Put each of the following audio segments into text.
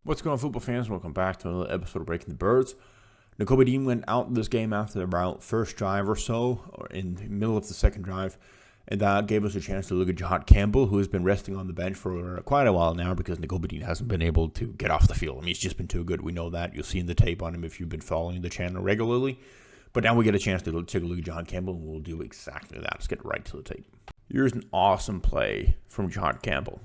What's going on, football fans? Welcome back to another episode of Breaking the Birds. Nakobe Dean went out this game after about first drive or so, or in the middle of the second drive, and that gave us a chance to look at Jiad Campbell, who has been resting on the bench for quite a while now because Nakobe Dean hasn't been able to get off the field. I mean, he's just been too good. We know that. You'll see in the tape on him if you've been following the channel regularly. But now we get a chance to take a look at Jiad Campbell, and we'll do exactly that. Let's get right to the tape. Here's an awesome play from Jiad Campbell.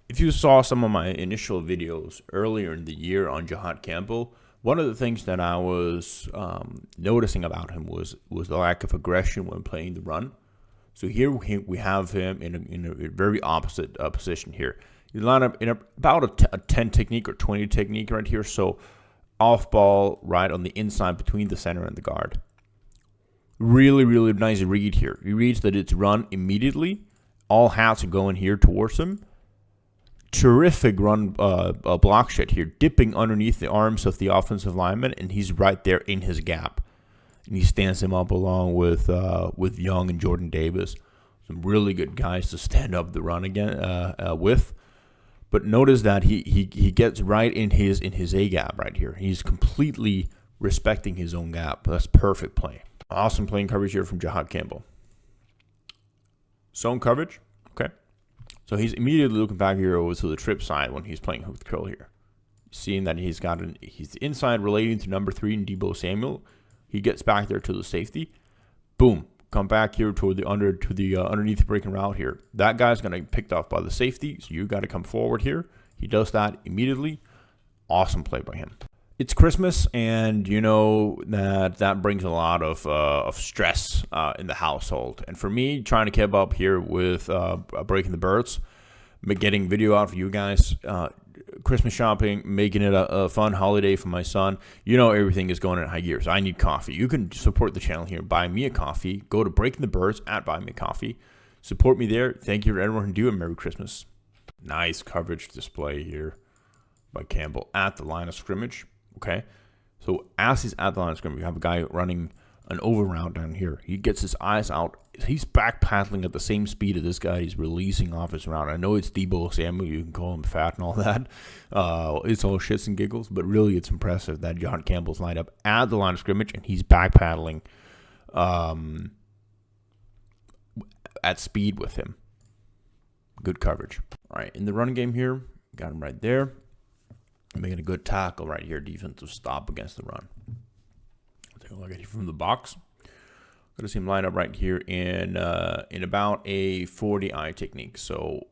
If you saw some of my initial videos earlier in the year on Jihaad Campbell, one of the things that I was noticing about him was the lack of aggression when playing the run. So here we have him in a very opposite position here. He's lined up in about a 10 technique or 20 technique right here. So off ball right on the inside between the center and the guard. Really, really nice read here. He reads that it's run immediately. All hats are going here towards him. Terrific run block shot here, dipping underneath the arms of the offensive lineman, and he's right there in his gap. And he stands him up along with Young and Jordan Davis. Some really good guys to stand up the run again with. But notice that he gets right in his A gap right here. He's completely respecting his own gap. That's perfect play. Awesome playing coverage here from Jihaad Campbell. Zone coverage, okay. So he's immediately looking back here over to the trip side when he's playing with curl here. Seeing that he's inside relating to number 3 in Deebo Samuel. He gets back there to the safety. Boom. Come back here toward the underneath the breaking route here. That guy's going to get picked off by the safety, so you got to come forward here. He does that immediately. Awesome play by him. It's Christmas, and you know that brings a lot of stress in the household. And for me, trying to keep up here with Breaking the Birds, getting video out for you guys, Christmas shopping, making it a fun holiday for my son. You know everything is going in high gear, so I need coffee. You can support the channel here. Buy me a coffee. Go to Breaking the Birds at Buy Me a Coffee. Support me there. Thank you to everyone who do, and Merry Christmas. Nice coverage display here by Campbell at the line of scrimmage. Okay, so as he's at the line of scrimmage, you have a guy running an over route down here. He gets his eyes out. He's backpedaling at the same speed of this guy. He's releasing off his route. I know it's Deebo Samuel. You can call him fat and all that. It's all shits and giggles, but really it's impressive that Jihaad Campbell's lined up at the line of scrimmage, and he's backpedaling at speed with him. Good coverage. All right, in the running game here, got him right there. Making a good tackle right here, defensive stop against the run. Take a look at it from the box. Going to see him line up right here in about a 40-eye technique. So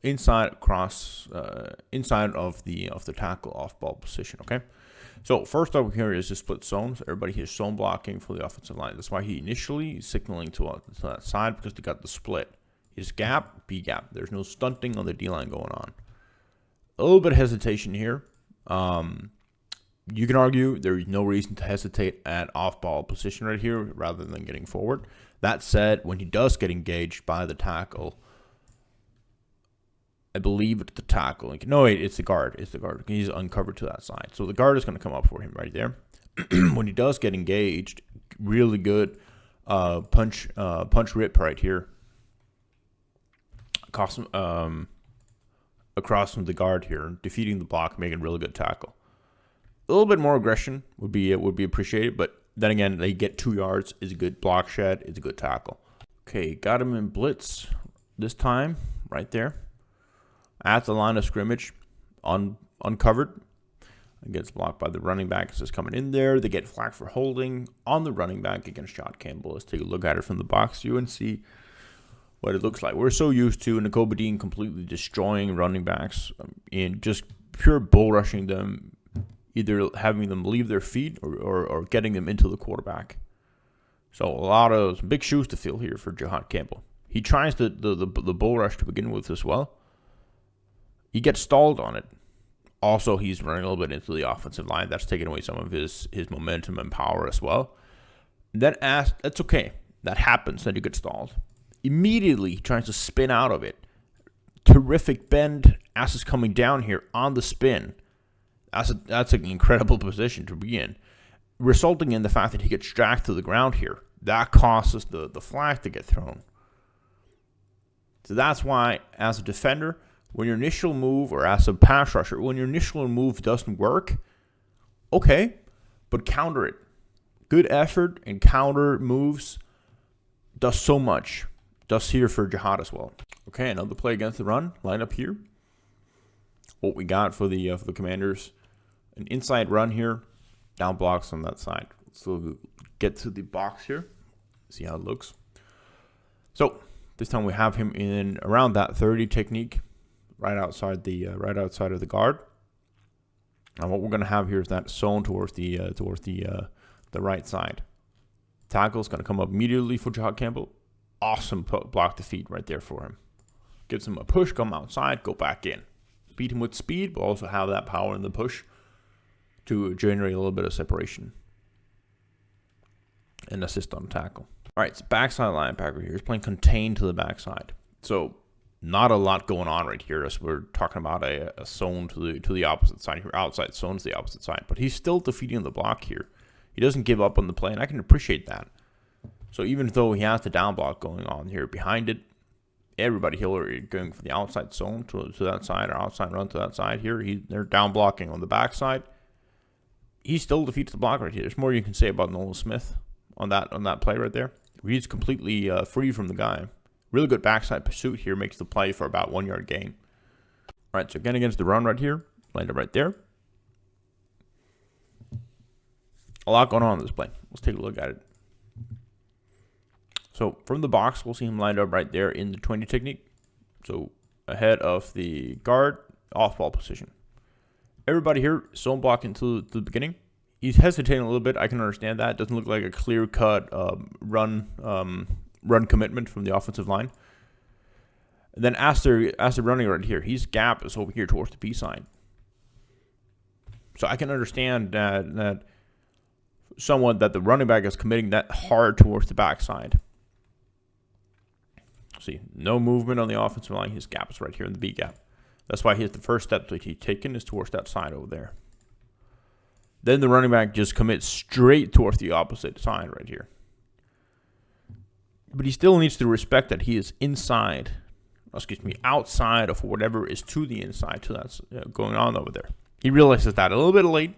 inside of the tackle off ball position. Okay. So first up here is the split zone. So everybody here is zone blocking for the offensive line. That's why he initially is signaling to that side, because they got the split. His gap, B gap. There's no stunting on the D line going on. A little bit of hesitation here. You can argue there is no reason to hesitate at off-ball position right here rather than getting forward. That said, when he does get engaged by the tackle, I believe it's the tackle. No, wait, it's the guard. It's the guard. He's uncovered to that side. So the guard is going to come up for him right there. When he does get engaged, really good punch rip right here. Across from the guard here, defeating the block, making a really good tackle. A little bit more aggression would be appreciated, but then again, they get 2 yards. Is a good block shed. It's a good tackle. Okay, got him in blitz this time, right there at the line of scrimmage, uncovered. It gets blocked by the running back as it's coming in there. They get flagged for holding on the running back against Jihaad Campbell. Let's take a look at it from the box view and see what it looks like. We're so used to Nakobe Dean completely destroying running backs in just pure bull rushing them, either having them leave their feet or getting them into the quarterback. So a lot of big shoes to fill here for Jihaad Campbell. He tries the bull rush to begin with as well. He gets stalled on it. Also, he's running a little bit into the offensive line. That's taking away some of his momentum and power as well. And then that's okay. That happens, that you get stalled. Immediately, he tries to spin out of it. Terrific bend as is coming down here on the spin. That's an incredible position to be in, resulting in the fact that he gets dragged to the ground here. That causes the flag to get thrown. So that's why, as a defender, When your initial move, or as a pass rusher, when your initial move doesn't work, okay, but counter it. Good effort and counter moves does so much. Does here for Jihaad as well. Okay, another play against the run. Line up here. What we got for the Commanders. An inside run here. Down blocks on that side. So get to the box here. See how it looks. So this time we have him in around that 30 technique. Right outside of the guard. And what we're going to have here is that zone towards the right side. Tackle's going to come up immediately for Jiad Campbell. Awesome block to feet right there for him. Gives him a push, come outside, go back in. Beat him with speed, but also have that power in the push to generate a little bit of separation. And assist on tackle. All right, it's backside linebacker here. He's playing contained to the backside. So not a lot going on right here as we're talking about a zone to the opposite side here. Outside zone to the opposite side. But he's still defeating the block here. He doesn't give up on the play, and I can appreciate that. So even though he has the down block going on here behind it, everybody here going for the outside zone to that side, or outside run to that side here. They're down blocking on the backside. He still defeats the block right here. There's more you can say about Nolan Smith on that play right there. He's completely free from the guy. Really good backside pursuit here. Makes the play for about 1 yard gain. All right, so again against the run right here. Lined up right there. A lot going on in this play. Let's take a look at it. So from the box, we'll see him lined up right there in the 20 technique. So ahead of the guard, off-ball position. Everybody here zone blocking to the beginning. He's hesitating a little bit. I can understand that. It doesn't look like a clear-cut run commitment from the offensive line. And then as they're running right here, his gap is over here towards the B side. So I can understand that the running back is committing that hard towards the backside. See, no movement on the offensive line. His gap is right here in the B gap. That's why the first step that he's taken is towards that side over there. Then the running back just commits straight towards the opposite side right here. But he still needs to respect that he is outside of whatever is to the inside to that's going on over there. He realizes that a little bit late,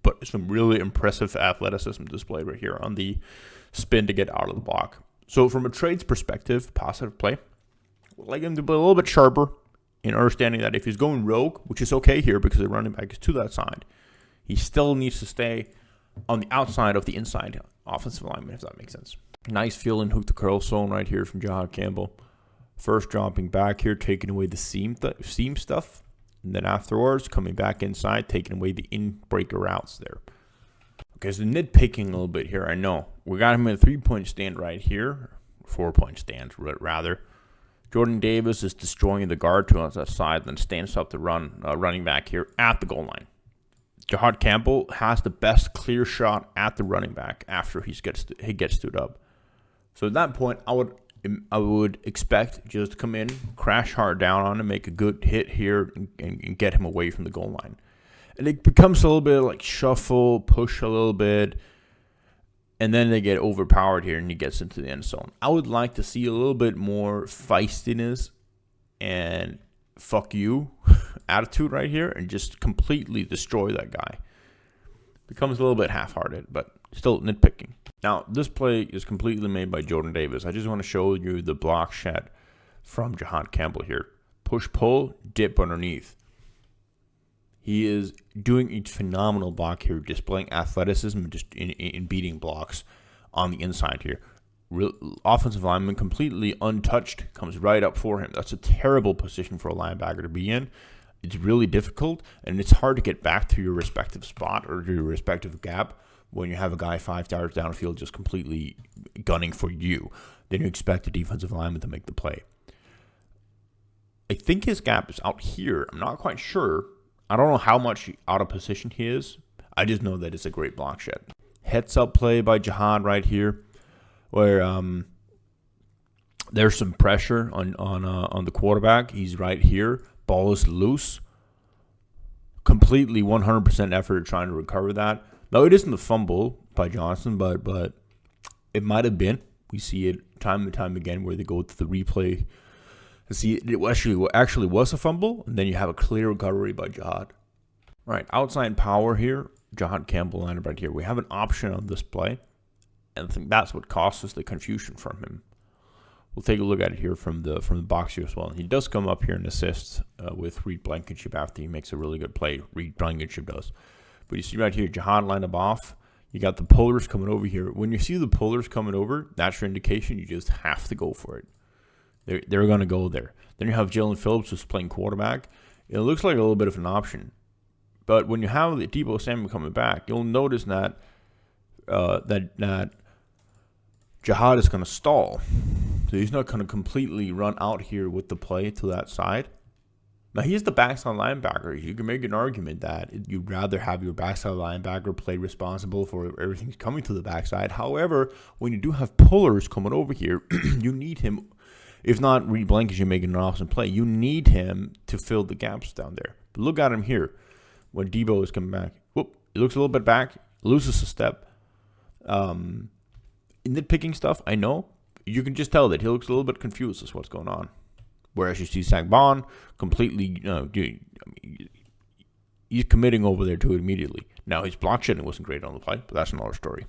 but some really impressive athleticism displayed right here on the spin to get out of the block. So from a trades perspective, positive play. I'd like him to be a little bit sharper in understanding that if he's going rogue, which is okay here because the running back is to that side, he still needs to stay on the outside of the inside offensive lineman, if that makes sense. Nice feeling hook to curl zone right here from Jiad Campbell. First dropping back here, taking away the seam stuff. And then afterwards, coming back inside, taking away the in-breaker routes there. Okay, so nitpicking a little bit here, I know. We got him in a 3-point stand right here. 4-point stand, rather. Jordan Davis is destroying the guard to that side, then stands up the running back here at the goal line. Jiad Campbell has the best clear shot at the running back after he gets stood up. So at that point, I would expect just to come in, crash hard down on him, make a good hit here, and get him away from the goal line. And it becomes a little bit like shuffle, push a little bit, and then they get overpowered here and he gets into the end zone. I would like to see a little bit more feistiness and fuck you attitude right here and just completely destroy that guy. Becomes a little bit half-hearted, but still nitpicking. Now, this play is completely made by Jordan Davis. I just want to show you the block shot from Jiad Campbell here. Push-pull, dip underneath. He is doing a phenomenal block here, displaying athleticism just in beating blocks on the inside here. Offensive lineman completely untouched, comes right up for him. That's a terrible position for a linebacker to be in. It's really difficult, and it's hard to get back to your respective spot or your respective gap when you have a guy 5 yards downfield just completely gunning for you. Then you expect the defensive lineman to make the play. I think his gap is out here. I'm not quite sure. I don't know how much out of position he is. I just know that it's a great block shot. Heads up play by Jihaad right here, where there's some pressure on the quarterback. He's right here. Ball is loose. Completely 100% effort trying to recover that. Now, it isn't a fumble by Johnson, but it might have been. We see it time and time again where they go to the replay See, it actually was a fumble, and then you have a clear recovery by Jihaad. Right, outside power here. Jiad Campbell landed right here. We have an option on this play, and I think that's what causes the confusion from him. We'll take a look at it here from the box here as well. He does come up here and assist with Reed Blankenship after he makes a really good play. Reed Blankenship does. But you see right here, Jihaad lined up off. You got the pullers coming over here. When you see the pullers coming over, that's your indication. You just have to go for it. They're going to go there. Then you have Jalen Phillips who's playing quarterback. It looks like a little bit of an option. But when you have the Deebo Samuel coming back, you'll notice that that Jihaad is going to stall. So he's not going to completely run out here with the play to that side. Now, he's the backside linebacker. You can make an argument that you'd rather have your backside linebacker play responsible for everything coming to the backside. However, when you do have pullers coming over here, you need him. If not Reed Blankenship making an awesome play, you need him to fill the gaps down there. But look at him here. When Deebo is coming back, whoop, he looks a little bit back, loses a step. Nitpicking stuff, I know. You can just tell that he looks a little bit confused as what's going on. Whereas you see Zach Bond completely, he's committing over there to it immediately. Now, his block shedding wasn't great on the play, but that's another story.